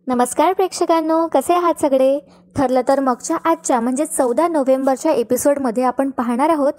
नमस्कार प्रेक्षकांनो, कसे आहात सगळे? ठरलं तर मगच्या आजच्या म्हणजे 14 नोव्हेंबरच्या एपिसोडमध्ये आपण पाहणार आहोत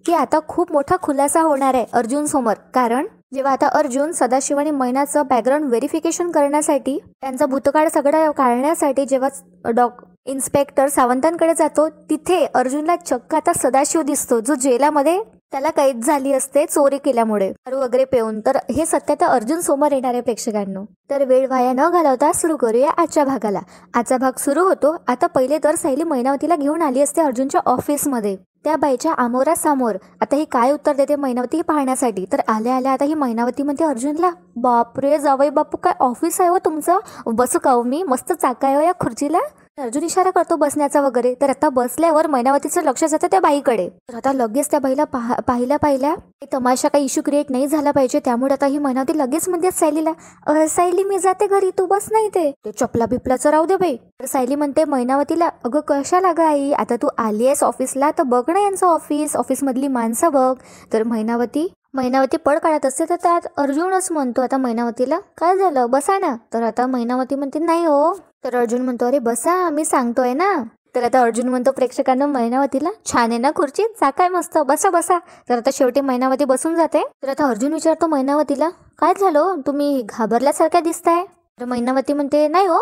की आता खूप मोठा खुलासा होणार आहे अर्जुन समोर. कारण जेव्हा आता अर्जुन सदाशिव आणि मैनाचं बॅकग्राऊंड व्हेरिफिकेशन करण्यासाठी, त्यांचा भूतकाळ सगळं काढण्यासाठी जेव्हा इन्स्पेक्टर सावंतांकडे जातो, तिथे अर्जुनला चक्क आता सदाशिव दिसतो, जो जेलामध्ये त्याला कैद झाली असते चोरी केल्यामुळे, दारू वगैरे पिऊन. तर हे सत्य तर अर्जुन समोर येणार आहे प्रेक्षकांनो. तर वेळ वाया न घालवता सुरू करूया आजच्या भागाला. आजचा भाग सुरू होतो. आता पहिले तर सायली मैनावतीला घेऊन आली असते अर्जुनच्या ऑफिसमध्ये, त्या बाईच्या आमोरासमोर. आता ही काय उत्तर देते मैनावती हे पाहण्यासाठी. तर आल्या आल्या आता ही मैनावती म्हणते अर्जुनला, बापरे जावई बापू, काय ऑफिस आहे हो तुमचं, बसू का हो मी, मस्त चाका आहे हो या खुर्चीला. अर्जुन इशारा करतो बसण्याचा वगैरे. तर आता बसल्यावर मैनावतीचं लक्ष जातं त्या बाईकडे. तर आता लगेच त्या बाईला पाहिल्या तमाशा काही इश्यू क्रिएट नाही झाला पाहिजे, त्यामुळे आता ही मैनावती लगेच म्हणते सायलीला, सायली मी जाते घरी, तू बस नाही ते चपला बिपलाचं राहू दे बाई. तर सायली म्हणते मैनावतीला, अगं कशाला ग आई, आता तू आली आहेस ऑफिसला तर बघ ना यांचं ऑफिस मधली माणसं बघ. तर मैनावती पळ काढत असते. तर त्यात अर्जुनच म्हणतो आता मैनावतीला, काय झालं बसा ना. तर आता मैनावती म्हणते नाही हो. तर अर्जुन म्हणतो, अरे बसा मी सांगतोय ना. तर आता अर्जुन म्हणतो प्रेक्षकांना मैनावतीला, छान आहे ना खुर्ची, चाकाय मस्त, बसा बसा. तर आता शेवटी मैनावती बसून जाते. तर आता अर्जुन विचारतो मैनावतीला, काय झालं, तुम्ही घाबरल्यासारख्या दिसताय. तर मैनावती म्हणते नाही हो.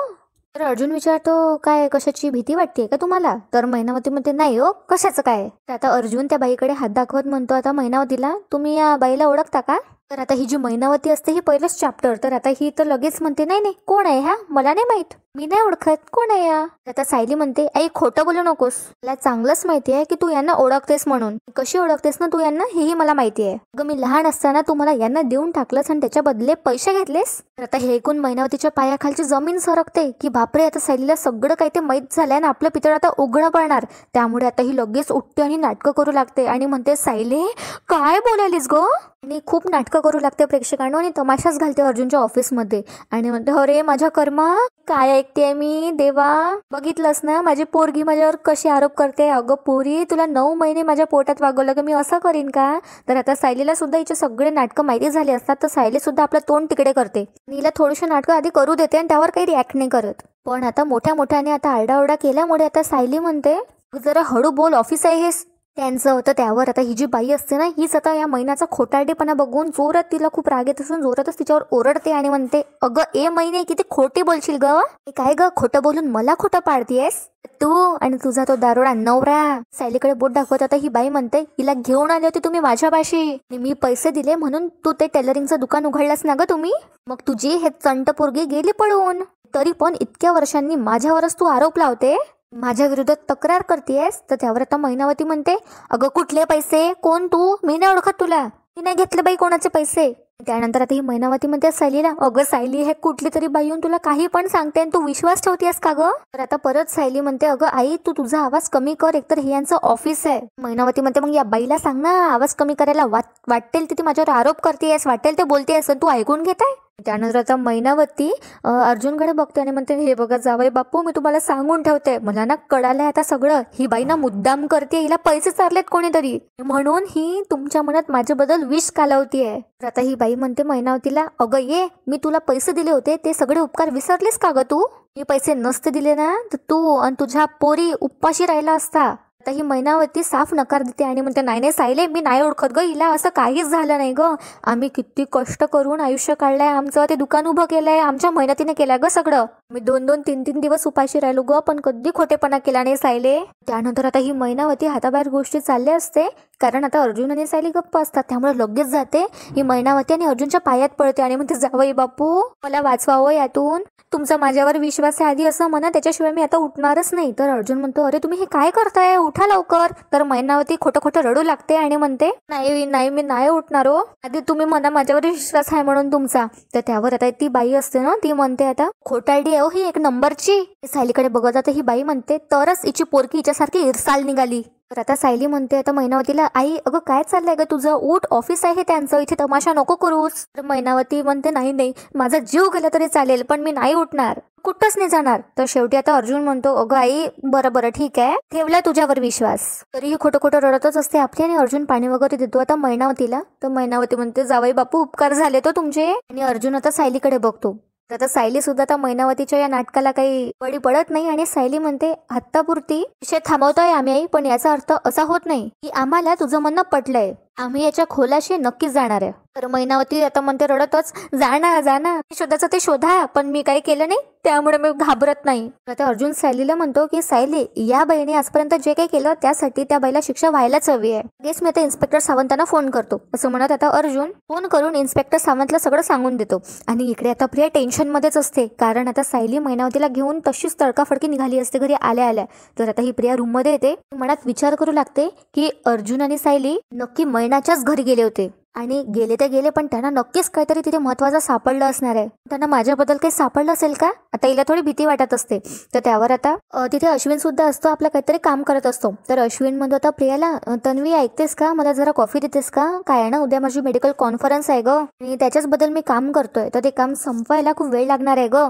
तर अर्जुन विचारतो, काय कशाची भीती वाटते का तुम्हाला. तर मैनावती म्हणते नाही हो, कशाचं काय. तर आता अर्जुन त्या बाईकडे हात दाखवत म्हणतो आता मैनावतीला, तुम्ही या बाईला ओळखता का. तर आता ही जी मैनावती असते ही पहिलंच चॅप्टर. तर आता ही तर लगेच म्हणते, नाही नाही कोण आहे हा, मला नाही माहित, मी नाही ओळखत, कोण आहे या. आता सायली म्हणते, आई खोटं बोलू नकोस, मला चांगलंच माहिती आहे की तू यांना ओळखतेस म्हणून. कशी ओळखतेस ना तू यांना हेही मला माहिती आहे. अगं मी लहान असताना तू मला यांना देऊन टाकलंस आणि त्याच्या बदले पैसे घेतलेस. तर आता हे ऐकून मैनावतीच्या पायाखालची जमीन सरकते की बापरे, आता सायलीला सगळं काही ते माहीत झालंय आणि आपलं पितळ आता उघडं पडणार. त्यामुळे आता ही लगेच उठते आणि नाटकं करू लागते आणि म्हणते, सायली काय बोलालीस गो. आणि खूप नाटकं करू लागते प्रेक्षकांनो आणि तमाशाच घालते अर्जुनच्या ऑफिसमध्ये आणि म्हणते, अरे माझ्या कर्मा, काय ऐकते मी देवा, बघितलंस ना माझी पोरगी माझ्यावर कशी आरोप करते. अगं पोरी, तुला 9 महिने माझ्या पोटात वागवलं ग, मी असं करीन का. तर आता सायलीला सुद्धा हिचे सगळे नाटकं माहिती झाले असतात. तर सायली सुद्धा आपलं तोंड तिकडे करते, हिला थोडीशी नाटकं आधी करू देते आणि त्यावर काही रिॲक्ट नाही करत. पण आता मोठ्याने आता आरडाओरडा केल्यामुळे आता सायली म्हणते, जरा हळू बोल, ऑफिस आहे हेस त्यांचं. होतं त्यावर आता ही जी बाई असते ना, हीच आता या मैनाचा खोटारडेपणा बघून जोरात तिला खूप राग येत असून जोरातच तिच्यावर ओरडते आणि म्हणते, अगं ए मैने, किती खोटी बोलशील ग, काय ग खोटं बोलून मला खोटं पाडतीयस तू आणि तुझा तो दारोडा नवरा. सायलीकडे बोट दाखवत आता ही बाई म्हणते, हिला घेऊन आले होते तुम्ही माझ्यापाशी, मी पैसे दिले म्हणून तू ते टेलरिंगचं दुकान उघडलंस ना ग तुम्ही, मग तुझी हे चंट पोरगी गेली पळून, तरी पण इतक्या वर्षांनी माझ्यावरच तू आरोप लावते, माझ्या विरोधात तक्रार करतेस. तर त्यावर आता मैनावती म्हणते, अगं कुठले पैसे, कोण तू, मी नाही ओळखत तुला, मी नाही घेतले बाई कोणाचे पैसे. त्यानंतर आता ही मैनावती म्हणते सायलीला, अगं सायली हे कुठली तरी बाई येऊन तुला काही पण सांगते आणि तू विश्वास ठेवतेस का ग. तर आता परत सायली म्हणते, अगं आई तू तुझा आवाज कमी कर, एकतर हे यांचं ऑफिस आहे. मैनावती म्हणते, मग या बाईला सांग ना आवाज कमी करायला, वाटेल ती माझ्यावर आरोप करतेस, वाटेल ते बोलतेस, तू ऐकून घेत आहे. त्यानंतर आता मैनावती अर्जुनकडे बघते आणि म्हणते, हे बघा जावई बापू, मी तुम्हाला सांगून ठेवते, मला ना कळालंय आता सगळं, ही बाई ना मुद्दाम करते, हिला पैसे चारलेत कोणीतरी म्हणून ही तुमच्या मनात माझ्याबद्दल विष कालवतीये. तर आता ही बाई म्हणते मैनावतीला, अगं ये, मी तुला पैसे दिले होते ते सगळे उपकार विसरलेस का ग तू, मी पैसे नसते दिले ना तर तू आणि तुझ्या पोरी उपाशी राहिला असता. आता ही मैनावती साफ नकार देते आणि म्हणते, नाही नाही सायले, मी नाही ओळखत ग हिला, असं काहीच झालं नाही ग, आम्ही किती कष्ट करून आयुष्य काढलंय आमचं, ते दुकान उभं केलंय, आमच्या मेहनतीने केलंय ग सगळं, मी 2-2, 3-3 दिवस उपाशी राहिलो ग, पण कधी खोटेपणा केला नाही सायले. त्यानंतर आता ही मैनावती हाताबाहेर गोष्टी चालल्या असते, कारण आता अर्जुन आणि सायली गप्प असतात, त्यामुळे लगेच जाते ही मैनावती आणि अर्जुनच्या पायात पडते आणि म्हणते, जावई बापू मला वाचवावं यातून, तुमचा माझ्यावर विश्वास आहे आधी असं म्हणा, त्याच्याशिवाय मी आता उठणारच नाही. तर अर्जुन म्हणतो, अरे तुम्ही हे काय करताय, उठा लवकर. तर मैनावती खोटं रडू लागते आणि म्हणते, नाही नाही मी नाही उठणार हो, आधी तुम्ही म्हणा माझ्यावर विश्वास आहे म्हणून तुमचा. तर त्यावर आता ती बाई असते ना, ती म्हणते, आता खोटारडी आहे ही एक नंबरची. सायलीकडे बघत आता ही बाई म्हणते, तरच हिची पोरकी हिच्यासारखी इरसाल निघाली. तर आता सायली म्हणते आता मैनावतीला, आई अगं काय चाललंय ग तुझं, उठ, ऑफिस आहे त्यांचं, इथे तमाशा नको करूच. तर मैनावती म्हणते, नाही नाही माझा जीव गेला तरी चालेल, पण मी नाही उठणार, कुठंच नाही जाणार. तर शेवटी आता अर्जुन म्हणतो, अगं आई बरं ठीक आहे, ठेवला तुझ्यावर विश्वास. तरीही खोटं रडतच असते आपली आणि अर्जुन पाणी वगैरे देतो आता मैनावतीला. तर मैनावती म्हणते, जावई बापू उपकार झाले तो तुमचे. आणि अर्जुन आता सायलीकडे बघतो, तर आता सायली सुद्धा त्या मैनावतीच्या या नाटकाला काही बळी पडत नाही आणि सायली म्हणते आत्तापुरती विषय थांबवतोय आम्ही आई, पण याचा अर्थ असा होत नाही की आम्हाला तुझं म्हणणं पटलंय, आम्ही याच्या खोलाशी नक्कीच जाणार आहे. तर मैनावती आता म्हणते रडतच, जा शोधाचं ते शोधा, पण मी काही केलं नाही त्यामुळे मी घाबरत नाही. आता अर्जुन सायलीला म्हणतो की सायली, या बाईने आजपर्यंत जे काही केलं त्यासाठी त्या बाईला शिक्षा व्हायलाच हवी आहे. लगेच मी आता इन्स्पेक्टर सावंतांना फोन करतो असं म्हणत आता अर्जुन फोन करून इन्स्पेक्टर सावंतला सगळं सांगून देतो. आणि इकडे आता प्रिया टेन्शन मध्येच असते, कारण आता सायली मैनावतीला घेऊन तशीच तडकाफडकी निघाली असते घरी आल्या. तर आता ही प्रिया रूम मध्ये येते, मनात विचार करू लागते की अर्जुन आणि सायली नक्की मैनाच्याच घरी गेले होते आणि गेले पण त्यांना नक्कीच काहीतरी तिथे महत्वाचं सापडलं असणार आहे. त्यांना माझ्याबद्दल काही सापडलं असेल का, आता हिला थोडी भीती वाटत असते. तर त्यावर आता तिथे अश्विन सुद्धा असतो, आपलं काहीतरी काम करत असतो. तर अश्विन म्हणतो आता प्रियाला, तन्वी ऐकतेस का, मला जरा कॉफी देतेस का, काय ना उद्या माझी मेडिकल कॉन्फरन्स आहे ग आणि त्याच्याच बद्दल मी काम करतोय, तर ते काम संपवायला खूप वेळ लागणार आहे ग,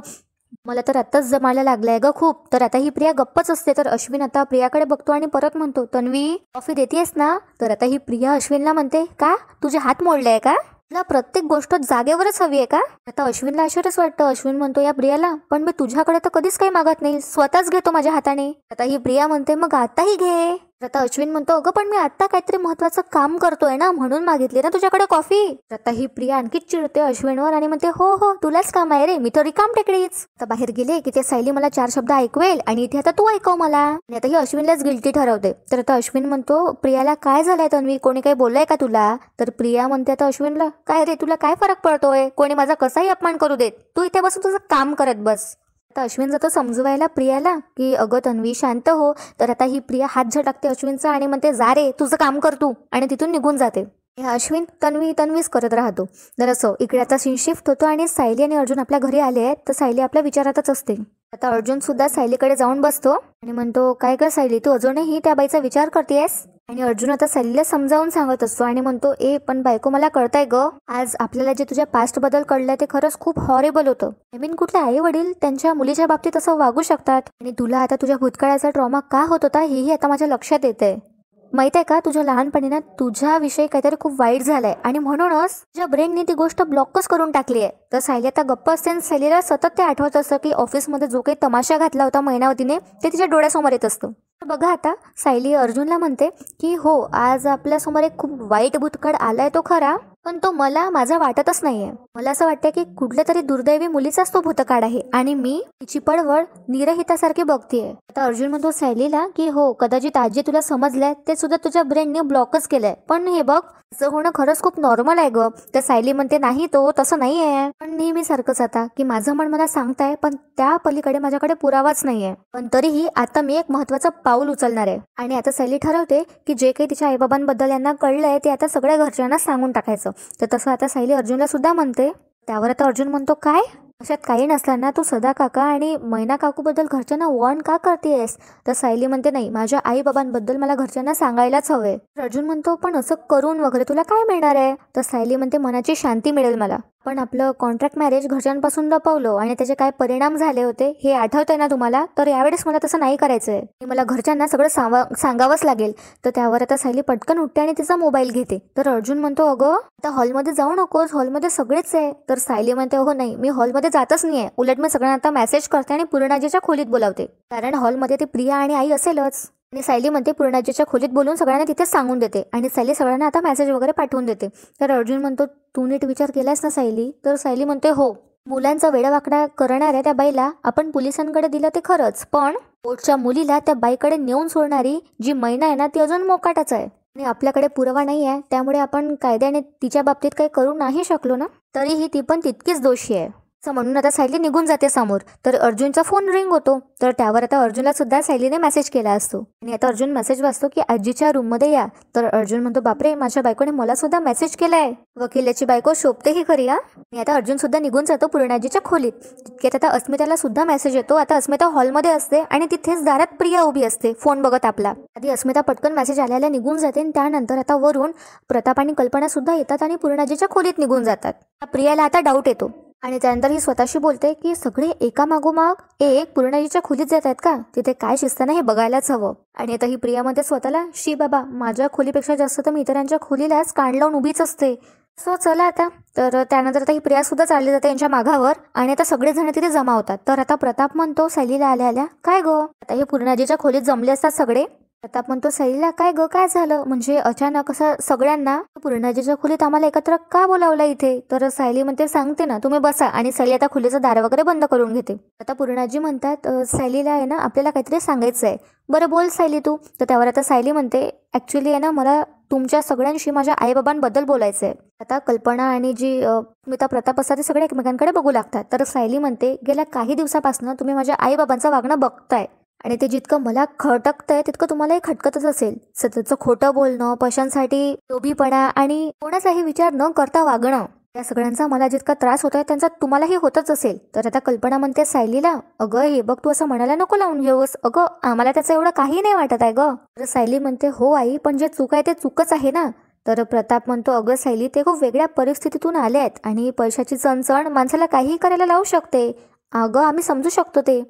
मला तर आत्ताच जमायला लागलाय ग खूप. तर आता ही प्रिया गप्पच असते. तर अश्विन आता प्रियाकडे बघतो आणि परत म्हणतो तन्वी कॉफी देतेस ना. तर आता ही प्रिया अश्विनला म्हणते का तुझे हात मोडले आहे का, तुला प्रत्येक गोष्ट जागेवरच हवी आहे का. आता अश्विनला आश्चर्यच वाटतं. अश्विन म्हणतो या प्रियाला, पण मी तुझ्याकडे तर कधीच काही मागत नाही, स्वतःच घेतो माझ्या हाताने. आता ही प्रिया म्हणते मग आताही घे. आता अश्विन म्हणतो अगं पण मी आता काहीतरी महत्वाचं काम करतोय ना, म्हणून मागितली ना तुझ्याकडे कॉफी. आता ही प्रिया आणखीच चिडते अश्विनवर आणि म्हणते हो तुलाच काम आहे रे, मी तर रिकाम टेकडीच. आता बाहेर गेले की ते सायली मला 4 शब्द ऐकवेल आणि इथे आता तू ऐकव मला. आणि आता ही अश्विनलाच गिल्टी ठरवते. तर आता अश्विन म्हणतो प्रियाला काय झालंय तन्वी, कोणी काही बोललंय का तुला. तर प्रिया म्हणते आता अश्विनला काय रे तुला काय फरक पडतोय, कोणी माझा कसाही अपमान करू देत, तू इथे बसून तुझं काम करत बस. आता अश्विन जातो समजवायला प्रियाला की अगं तन्वी शांत हो. तर आता ही प्रिया हात झटकते अश्विनचा आणि म्हणते जा रे तुझं काम कर तू, आणि तिथून निघून जाते. अश्विन तन्वीच करत राहतो. तर असं इकडे आता सीन शिफ्ट होतो आणि सायली आणि अर्जुन आपल्या घरी आले आहेत. तर सायली आपल्या विचारातच असते. आता अर्जुन सुद्धा सायलीकडे जाऊन बसतो आणि म्हणतो काय कर सायली, तू अजूनही त्या बाईचा विचार करतेस. आणि अर्जुन आता सायलीला समजावून सांगत असतो आणि म्हणतो पण बायको मला कळतंय ग, आज आपल्याला जे तुझ्या पास्ट बद्दल कळलंय ते खरंच खूप हॉरेबल होतं. कुठले आई वडील त्यांच्या मुलीच्या बाबतीत असं वागू शकतात, आणि तुला आता तुझ्या भूतकाळाचा ट्रॉमा का होत होता हेही आता माझ्या लक्षात येतंय. माहित आहे का तुझ्या लहानपणी ना तुझ्याविषयी काहीतरी खूप वाईट झालंय आणि म्हणूनच तुझ्या ब्रेनने ती गोष्ट ब्लॉकच करून टाकली आहे. तर सायली आता गप्प असते आणि सायलीला सतत ते आठवत असतं की ऑफिसमध्ये जो काही तमाशा घातला होता मैनावतीने ते तिच्या डोळ्यासमोर येत असतं. बघा आता सायली अर्जुनला म्हणते की हो आज आपल्यासमोर एक खूप वाईट भूतकाळ आलाय तो खरा, पण तो माझा वाटतच नाहीये. मला असं वाटतं की कुठल्या तरी दुर्दैवी मुलीचाच तो भूतकाळ आहे आणि मी तिची पडवळ निरहितासारखी बघतीये. आता अर्जुन म्हणतो सायलीला की हो कदाचित आजी तुला समजलंय ते सुद्धा तुझ्या ब्रेनने ब्लॉकच केलंय, पण हे बघ असं होणं खरंच खूप नॉर्मल आहे ग. तर सायली म्हणते नाही तो तसं नाही आहे, पण नेहमी सारखंच आता की माझं मन मला सांगताय पण त्या पलीकडे माझ्याकडे पुरावाच नाहीये, पण तरीही आता मी एक महत्वाचं पाऊल उचलणार आहे. आणि आता सायली ठरवते की जे काही तिच्या आईबाबांबद्दल यांना कळलंय ते आता सगळ्या घरच्यांना सांगून टाकायचं. तर तसं आता सायली अर्जुनला सुद्धा म्हणते. त्यावर आता अर्जुन म्हणतो काय अशात काही नसताना तू सदा काका आणि मैना काकू बद्दल घरच्यांना वॉर्न का करतेस. तर सायली म्हणते नाही माझ्या आई बाबांबद्दल मला घरच्यांना सांगायलाच हवे. अर्जुन म्हणतो पण असं करून वगैरे तुला काय मिळणार आहे. तर सायली म्हणते मनाची शांती मिळेल मला, पण आपलं कॉन्ट्रॅक्ट मॅरेज घरच्यांपासून लपवलं आणि त्याचे काय परिणाम झाले होते हे आठवतंय ना तुम्हाला, तर यावेळेस मला तसं नाही करायचंय, मला घरच्यांना सगळं सांगावंच लागेल. तर त्यावर आता सायली पटकन उठते आणि तिचा मोबाईल घेते. तर अर्जुन म्हणतो अगं आता हॉलमध्ये जाऊ नकोस, हॉलमध्ये सगळेच आहे. तर सायली म्हणते हो नाही मी हॉलमध्ये जातच नाहीये, उलट मी सगळ्यांना आता मेसेज करते आणि पूर्णाजीच्या खोलीत बोलावते, कारण हॉलमध्ये ते प्रिया आणि आई असेलच. आणि सायली म्हणते पूर्णाजीच्या खोलीत बोलून सगळ्यांना तिथेच सांगून देते आणि सायली सगळ्यांना आता मेसेज वगैरे पाठवून देते. तर अर्जुन म्हणतो तू नीट विचार केलास ना सायली. तर सायली म्हणते हो मुलांचा वेडावाकडा करणाऱ्या त्या बाईला आपण पोलिसांकडे दिलं ते खरंच, पण पोटच्या मुलीला त्या बाईकडे नेऊन सोडणारी जी मैना आहे ना ती अजून मोकाटाच आहे आणि आपल्याकडे पुरावा नाही आहे, त्यामुळे आपण कायद्याने तिच्या बाबतीत काही करू नाही शकलो ना, तरीही ती पण तितकीच दोषी आहे असं म्हणून आता सायली निघून जाते समोर. तर अर्जुनचा फोन रिंग होतो. तर त्यावर आता अर्जुनला सुद्धा सायलीने मेसेज केला असतो आणि आता अर्जुन मेसेज वाचतो की आजीच्या रूम मध्ये या. तर अर्जुन म्हणतो बापरे माझ्या बायकोने मला सुद्धा मेसेज केलाय, वकिलाची बायको शोभते ही खरी. आणि आता अर्जुन सुद्धा निघून जातो पूर्णाजीच्या खोलीत. तितक्यात आता अस्मिताला सुद्धा मेसेज येतो. आता अस्मिता हॉलमध्ये असते आणि तिथेच दारात प्रिया उभी असते फोन बघत आपला. आधी अस्मिता पटकन मेसेज आल्याला निघून जाते आणि त्यानंतर आता वरून प्रताप आणि कल्पना सुद्धा येतात आणि पूर्णाजीच्या खोलीत निघून जातात. प्रियाला आता डाऊट येतो आणि त्यानंतर ही स्वतःशी बोलते की सगळे एका मागोमाग एक पूर्णाजीच्या खोलीत जात आहेत का, तिथे काय शिस्ताना हे बघायलाच हवं. आणि आता ही प्रियामध्ये स्वतःला शी बाबा माझ्या खोलीपेक्षा जास्त तर मी इतरांच्या खोलीलाच कान लावून उभीच असते, सो चला आता. तर त्यानंतर आता ही प्रिया सुद्धा चालली जाते यांच्या मागावर आणि आता सगळेजण तिथे जमा होतात. तर आता प्रताप म्हणतो सायलीला आल्या आल्या, काय गो? आता हे पूर्णाजीच्या खोलीत जमले असतात सगळे. प्रताप म्हणतो सायलीला, काय ग काय झालं? म्हणजे अचानक असं सगळ्यांना पूर्णाजीच्या खोलीत आम्हाला एकत्र का बोलावलं इथे? तर सायली म्हणते सांगते ना, तुम्ही बसा. आणि सायली आता खोलीचं दार वगैरे बंद करून घेते. आता पूर्णाजी म्हणतात सायलीला आहे ना आपल्याला काहीतरी सांगायचं आहे. बरं बोल सायली तू. तर त्यावर आता सायली म्हणते ऍक्च्युली आहे ना मला तुमच्या सगळ्यांशी माझ्या आईबाबांबद्दल बोलायचं आहे. आता कल्पना आणि जी स्मिता प्रताप असतात ते सगळे एकमेकांकडे बघू लागतात. तर सायली म्हणते गेल्या काही दिवसापासून तुम्ही माझ्या आईबाबांचं वागणं बघताय आणि ते जितकं मला खटकतंय तितकं तुम्हालाही खटकतच असेल. सततचं खोटं बोलणं, पैशांसाठी लोभीपणा आणि कोणाचाही विचार न करता वागणं, या सगळ्यांचा मला जितका त्रास होतोय त्यांचा तुम्हालाही होतच असेल. तर आता कल्पना म्हणते सायलीला, अगं हे बघ तू असं म्हणायला नको लावून घेऊस, अगं आम्हाला त्याचं एवढं काही नाही वाटत आहे ग. तर सायली म्हणते हो आई, पण जे चूक आहे ते चूकच आहे ना. तर प्रताप म्हणतो अगं सायली ते खूप वेगळ्या परिस्थितीतून आले आहेत आणि पैशाची चणचण माणसाला काहीही करायला लावू शकते. अगं आम्ही समजू शकतो ते.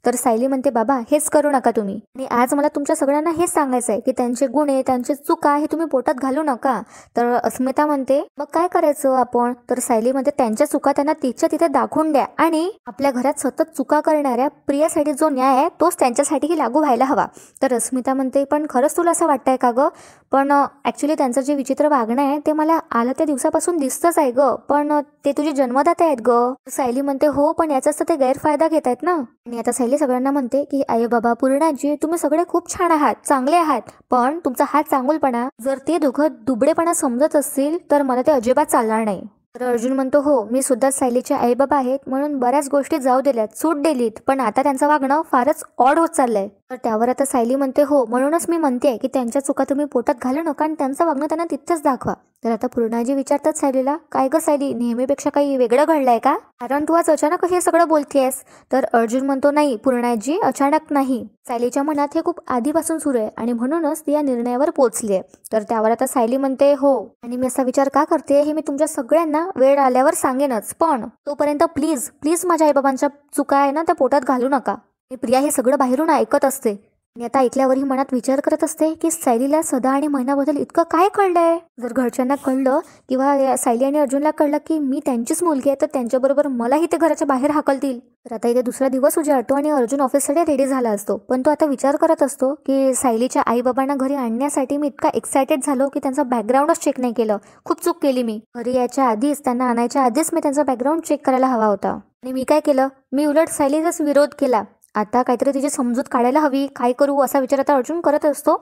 तर सायली म्हणते बाबा हेच करू नका तुम्ही. आणि आज मला तुमच्या सगळ्यांना हेच सांगायचं आहे की त्यांचे गुन्हे त्यांचे चुका हे तुम्ही पोटात घालू नका. तर अस्मिता म्हणते मग काय करायचं आपण? तर सायली म्हणते त्यांच्या चुका त्यांना तिच्या तिथे दाखवून द्या आणि आपल्या घरात सतत चुका करणाऱ्या प्रियासाठी जो न्याय आहे तोच त्यांच्यासाठीही लागू व्हायला हवा. तर अस्मिता म्हणते पण खरंच तुला असं वाटतंय का ग? पण ऍक्च्युली त्यांचं जे विचित्र वागणं आहे ते मला आलं त्या दिवसापासून दिसतंच आहे ग, पण ते तुझे जन्मदाते आहेत ग. सायली म्हणते हो पण याचाच तर ते गैरफायदा घेत आहेत ना. आणि आता सायली सगळ्यांना म्हणते की आई बाबा पूर्णाजी तुम्ही सगळे खूप छान आहात, चांगले आहात, पण तुमचा हा चांगुलपणा जर ते दोघं दुबळेपणा समजत असतील तर मला ते अजिबात चालणार नाही. तर अर्जुन म्हणतो हो मी सुद्धा सायलीचे आई बाबा आहेत म्हणून बऱ्याच गोष्टी जाऊ दिल्यात, सूट दिलीत, पण आता त्यांचं वागणं फारच ऑड होत चाललंय. तर त्यावर आता सायली म्हणते हो म्हणूनच मी म्हणते की त्यांच्या चुका तुम्ही पोटात घालू नका आणि त्यांचं वागणं त्यांना तिथंच दाखवा. तर आता पूर्णाजी विचारतात सायलीला काय ग सायली नेहमीपेक्षा काही वेगळं घडलंय का? कारण तू आज अचानक हे सगळं बोलतेस. तर अर्जुन म्हणतो नाही पूर्णाजी अचानक नाही, सायलीच्या मनात हे खूप आधीपासून सुरू आहे आणि म्हणूनच ती या निर्णयावर पोहोचली आहे. तर त्यावर आता सायली म्हणते हो आणि मी असा विचार का करते हे मी तुमच्या सगळ्यांना वेळ आल्यावर सांगेनच, पण तोपर्यंत प्लीज प्लीज माझ्या आईबाबांच्या चुका आहे ना त्या पोटात घालू नका. प्रिया हे सगळं बाहेरून ऐकत असते आणि आता ऐकल्यावरही मनात विचार करत असते की सायलीला सदा आणि महिनाबद्दल इतकं काय कळलंय. जर घरच्यांना कळलं किंवा सायली आणि अर्जुनला कळलं की मी त्यांचीच मुलगी आहे तर त्यांच्याबरोबर मलाही ते घराच्या बाहेर हाकलतील. तर आता इथे दुसरा दिवस उजाडतो आणि अर्जुन ऑफिससाठी रेडी झाला असतो, पण तो आता विचार करत असतो की सायलीच्या आई बाबांना घरी आणण्यासाठी मी इतका एक्सायटेड झालो की त्यांचा बॅकग्राऊंडच चेक नाही केलं, खूप चूक केली मी. घरी यायच्या आधीच त्यांना आणायच्या आधीच मी त्यांचा बॅकग्राऊंड चेक करायला हवा होता आणि मी काय केलं, मी उलट सायलीचाच विरोध केला. आता काहीतरी तिची समजूत काढायला हवी, काय करू असा विचार आता अर्जुन करत असतो.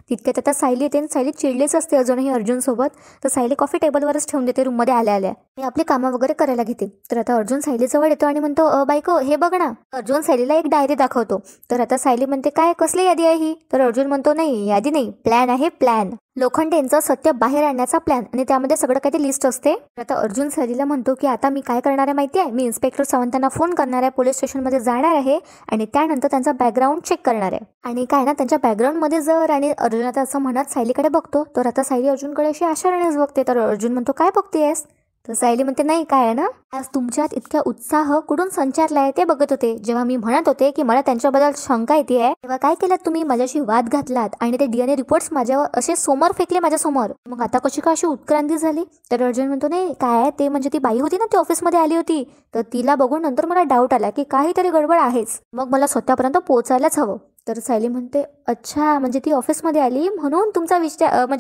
तितक्यात आता सायली येते, सायली चिडलीच असते अजूनही अर्जुन सोबत. तर सायली कॉफी टेबलवरच ठेवून देते रूममध्ये आल्या आल्या आणि आपली कामं वगैरे करायला घेते. तर आता अर्जुन सायली जवळ येतो आणि म्हणतो बायको हे बघ ना. अर्जुन सायलीला एक डायरी दाखवतो. तर आता सायली म्हणते काय कसली यादी आहे ही? तर अर्जुन म्हणतो नाही यादी नाही, प्लॅन आहे प्लॅन. लोखंडेंचं सत्य बाहेर आणण्याचा प्लॅन आणि त्यामध्ये सगळं काही ते लिस्ट असते. आता अर्जुन सायलीला म्हणतो की आता मी काय करणार आहे माहिती आहे, मी इन्स्पेक्टर सावंतांना फोन करणार आहे, पोलीस स्टेशनमध्ये जाणार आहे आणि त्यानंतर त्यांचा बॅकग्राऊंड चेक करणार आहे. आणि काय ना त्यांच्या बॅकग्राऊंडमध्ये जर आणि अर्जुन आता असं म्हणत सायलीकडे बघतो. तर आता सायली अर्जुनकडे अशी आशानेच बघते. तर अर्जुन म्हणतो काय बघतेस? तर सायली म्हणते नाही काय आहे ना, आज तुमच्यात इतक्या उत्साह कुठून संचारलाय ते बघत होते. जेव्हा मी म्हणत होते की मला त्यांच्याबद्दल शंका येते तेव्हा काय केलं तुम्ही, माझ्याशी वाद घातलात आणि ते DNA रिपोर्ट्स माझ्यावर असे समोर फेकले माझ्यासमोर. मग आता कशी का अशी उत्क्रांती झाली? तर अर्जुन म्हणतो नाही काय ते म्हणजे ती बाई होती ना ती ऑफिसमध्ये आली होती, तर तिला बघून नंतर मला डाऊट आला की काहीतरी गडबड आहेच, मग मला स्वतःपर्यंत पोहोचायलाच हवं. तर सायली म्हणते अच्छा म्हणजे ती ऑफिसमध्ये आली म्हणून तुमचा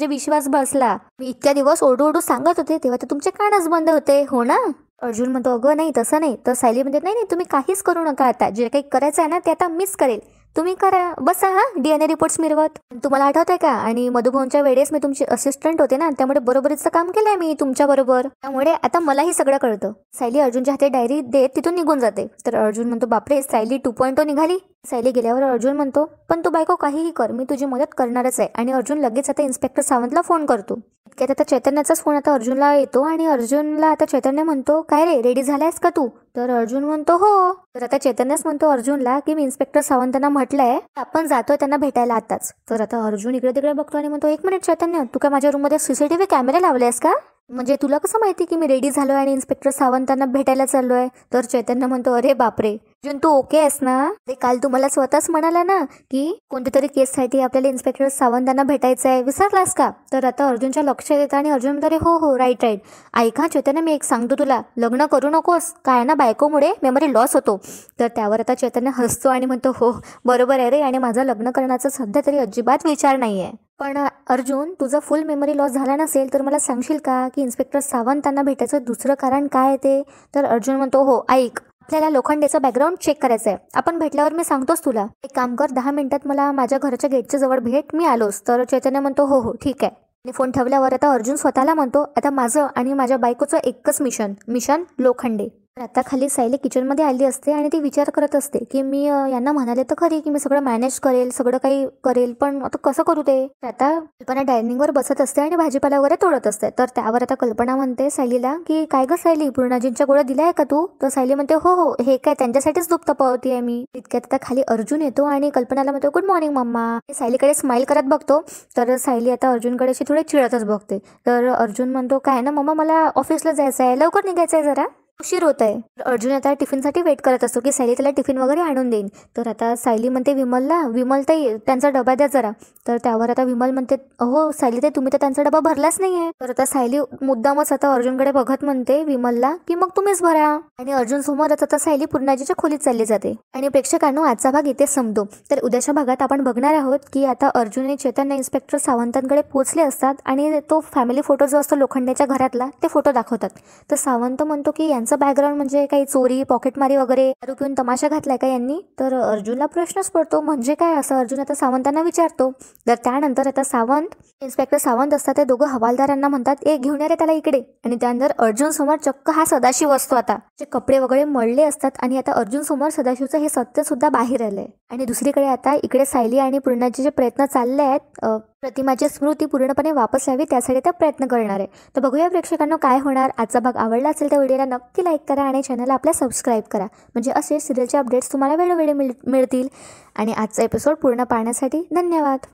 विश्वास बसला. मी इतक्या दिवस ओरडू ओरडू सांगत होते तेव्हा तर तुमचे कानच बंद होते हो ना. अर्जुन म्हणतो अगं नाही तसं नाही. तर सायली म्हणते नाही तुम्ही काहीच करू नका, आता जे काही करायचं आहे ना ते आता मीच करेल, तुम्ही करा बसा हा DNA रिपोर्ट्स मिरवत. तुम्हाला आठवत आहे का आणि मधुभाऊंच्या वेळेस मी तुमची असिस्टंट होते ना, त्यामुळे बरोबरीचं काम केलंय मी तुमच्या बरोबर, त्यामुळे आता मलाही सगळं कळतं. सायली अर्जुनच्या हाती डायरी देत तिथून निघून जाते. तर अर्जुन म्हणतो बापरे सायली 2.0 निघाली. सायली गेल्यावर अर्जुन म्हणतो पण तू बायको काहीही कर मी तुझी मदत करणारच आहे. आणि अर्जुन लगेच आता इन्स्पेक्टर सावंतला फोन करतो. इतक्यात आता चैतन्याचाच फोन आता अर्जुनला येतो आणि अर्जुनला आता चैतन्य म्हणतो काय रे रेडी झालायस का तू? तर अर्जुन म्हणतो हो. तर आता चैतन्यच म्हणतो अर्जुनला की मी इन्स्पेक्टर सावंतांना म्हटलंय आपण जातोय त्यांना भेटायला आताच. तर आता अर्जुन इकडे तिकडे बघतो आणि म्हणतो एक मिनिट चैतन्य तू काय माझ्या रूममध्ये CCTV कॅमेरे लावलेस का? म्हणजे तुला कसं माहिती की मी रेडी झालो आणि इन्स्पेक्टर सावंतांना भेटायला चाललोय? तर चैतन्य म्हणतो, अरे बापरे अर्जुन, तू ओके आहेस ना? ते काल तू मला स्वतःच म्हणाला ना की कोणत्या तरी केससाठी आपल्याला इन्स्पेक्टर सावंतांना भेटायचं आहे, विसरलास का? तर आता अर्जुनच्या लक्षात येतं आणि अर्जुन म्हणतो, अरे हो हो, राईट राईट. ऐका चैतन्य, मी एक सांगतो तुला, लग्न करू नकोस, काय ना बायकोमुळे मेमरी लॉस होतो. तर त्यावर आता चैतन्य हसतो आणि म्हणतो, हो बरोबर आहे रे, आणि माझं लग्न करण्याचा सध्या तरी अजिबात विचार नाही आहे. पण अर्जुन, तुझा फुल मेमरी लॉस झाला नसेल तर मला सांगशील का की इन्स्पेक्टर सावंतांना भेटायचं दुसरं कारण काय आहे ते? तर अर्जुन म्हणतो, हो ऐक, आपल्याला लोखंडेचं बॅकग्राऊंड चेक करायचं आहे. आपण भेटल्यावर मी सांगतोच तुला. एक काम कर, 10 मिनिटात मला माझ्या घराच्या गेटच्या जवळ भेट, मी आलोच. तर चैतन्य म्हणतो, हो हो ठीक आहे. आणि फोन ठेवल्यावर आता अर्जुन स्वतःला म्हणतो, आता माझं आणि माझ्या बायकोचं एकच मिशन लोखंडे. तर आता खाली सायली किचनमध्ये आली असते आणि ती विचार करत असते की मी यांना म्हणाले तर खरी की मी सगळं मॅनेज करेल, सगळं काही करेल, पण आता कसं करू ते? आता कल्पना डायनिंगवर बसत असते आणि भाजीपाला वगैरे तोडत असते. तर त्यावर आता कल्पना म्हणते सायलीला की काय गं सायली, पूर्णाजींच्या गोळ्या दिल्या आहे का तू? तर सायली म्हणते, हो हो, हे काय त्यांच्यासाठीच दूध तपावती आहे मी. इतक्यात आता खाली अर्जुन येतो आणि कल्पनाला म्हणतो, गुड मॉर्निंग मम्मा. सायलीकडे स्माईल करत बघतो. तर सायली आता अर्जुनकडे अशी थोडी चिडतच बघते. तर अर्जुन म्हणतो, काय ना मम्मा, मला ऑफिसला जायचं आहे, लवकर निघायचं आहे, जरा उशीर होत आहे. अर्जुन आता टिफिनसाठी वेट करत असतो की सायली त्याला टिफिन वगैरे आणून देईन. तर आता सायली म्हणते विमलला, विमल ताई त्यांचा डबा द्या जरा. तर त्यावर आता विमल म्हणते, हो सायली ताई, तुम्ही तर त्यांचा डबा भरलाच नाहीये. तर आता सायली मुद्दामच आता अर्जुनकडे बघत म्हणते विमलला की मग तुम्हीच भरा. आणि अर्जुन समोरच आता सायली पूर्णाजीच्या खोलीत चालली जाते. आणि प्रेक्षकांनो, आजचा भाग इथेच संपतो. तर उद्याच्या भागात आपण बघणार आहोत की आता अर्जुन आणि चैतन्य इन्स्पेक्टर सावंतांकडे पोहोचले असतात आणि तो फॅमिली फोटो जो असतो लोखंडेच्या घरातला, ते फोटो दाखवतात. तर सावंत म्हणतो की यांचं बॅकग्राऊंड म्हणजे काही चोरी, पॉकेटमारी वगैरे, दारू पिऊन तमाशा घातलाय का यांनी? तर अर्जुनला प्रश्नच पडतो, म्हणजे काय असं अर्जुन आता सावंतांना विचारतो. तर त्यानंतर आता इन्स्पेक्टर सावंत असतात, ते दोघं हवालदारांना म्हणतात, ए घेऊन रे त्याला इकडे. आणि त्यानंतर अर्जुन समोर चक्क हा सदाशिव असतो. आता जे कपडे वगैरे मळले असतात आणि आता अर्जुन समोर सदाशिवचं हे सत्य सुद्धा बाहेर आलंय. आणि दुसरीकडे आता इकडे सायली आणि पूर्णाचे जे प्रयत्न चालले आहेत प्रतिमाची स्मृती पूर्णपणे वापस यावी, त्यासाठी त्या प्रयत्न करणार आहे. तर बघूया प्रेक्षकांना काय होणार. आजचा भाग आवडला असेल तर व्हिडिओला नक्की लाईक करा आणि चॅनलला आपल्या सबस्क्राईब करा, म्हणजे असे सिरियलचे अपडेट्स तुम्हाला वेळोवेळी मिळतील. आणि आजचा एपिसोड पूर्ण पाहण्यासाठी धन्यवाद.